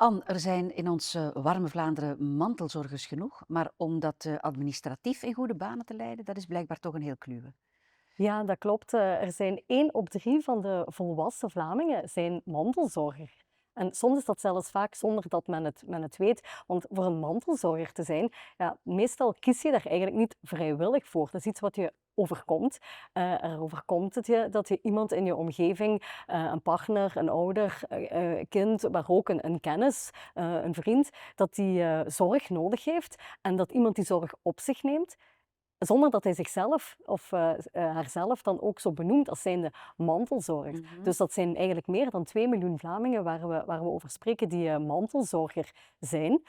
Anne, er zijn in ons warme Vlaanderen mantelzorgers genoeg, maar om dat administratief in goede banen te leiden, dat is blijkbaar toch een heel kluwe. Ja, dat klopt. Er zijn 1 op 3 van de volwassen Vlamingen zijn mantelzorger. En soms is dat zelfs vaak zonder dat men het weet. Want voor een mantelzorger te zijn, ja, meestal kies je daar eigenlijk niet vrijwillig voor. Dat is iets wat je overkomt. Er overkomt het je dat je iemand in je omgeving, een partner, een ouder, kind, maar ook een kennis, een vriend, dat die zorg nodig heeft en dat iemand die zorg op zich neemt. Zonder dat hij zichzelf of haarzelf dan ook zo benoemt als zijnde mantelzorger. Mhm. Dus dat zijn eigenlijk meer dan 2 miljoen Vlamingen waar we over spreken die mantelzorger zijn.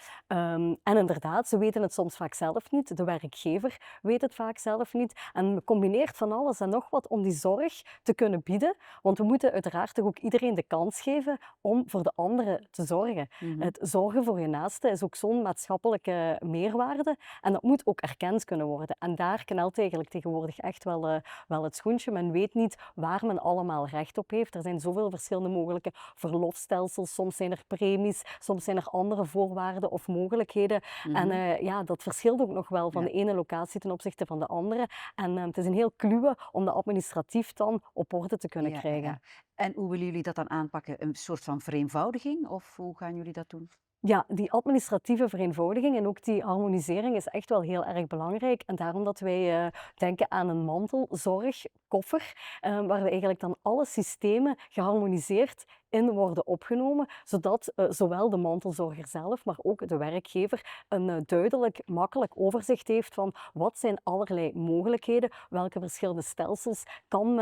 En inderdaad, ze weten het soms vaak zelf niet. De werkgever weet het vaak zelf niet. En combineert van alles en nog wat om die zorg te kunnen bieden. Want we moeten uiteraard toch ook iedereen de kans geven om voor de anderen te zorgen. Mhm. Het zorgen voor je naaste is ook zo'n maatschappelijke meerwaarde. En dat moet ook erkend kunnen worden. En daar knelt eigenlijk tegenwoordig echt wel het schoentje. Men weet niet waar men allemaal recht op heeft. Er zijn zoveel verschillende mogelijke verlofstelsels. Soms zijn er premies, soms zijn er andere voorwaarden of mogelijkheden. En Mhm. ja, dat verschilt ook nog wel van Ja, de ene locatie ten opzichte van de andere. En het is een heel kluwe om dat administratief dan op orde te kunnen ja. krijgen. En hoe willen jullie dat dan aanpakken? Een soort van vereenvoudiging of hoe gaan jullie dat doen? Ja, die administratieve vereenvoudiging en ook die harmonisering is echt wel heel erg belangrijk. En daarom dat wij denken aan een mantelzorgkoffer, waar we eigenlijk dan alle systemen geharmoniseerd in worden opgenomen, zodat zowel de mantelzorger zelf, maar ook de werkgever een duidelijk, makkelijk overzicht heeft van wat zijn allerlei mogelijkheden, welke verschillende stelsels kan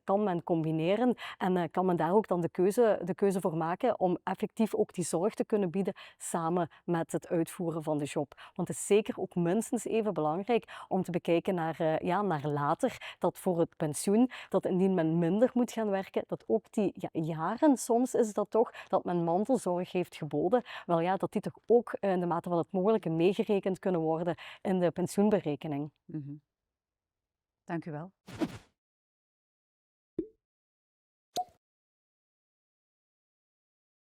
men combineren en kan men daar ook dan de keuze voor maken om effectief ook die zorg te kunnen bieden samen met het uitvoeren van de job. Want het is zeker ook minstens even belangrijk om te bekijken naar later, dat voor het pensioen, dat indien men minder moet gaan werken, dat ook die jaren, soms is dat toch, dat men mantelzorg heeft geboden, wel ja, dat die toch ook in de mate van het mogelijke meegerekend kunnen worden in de pensioenberekening. Mhm. Dank u wel.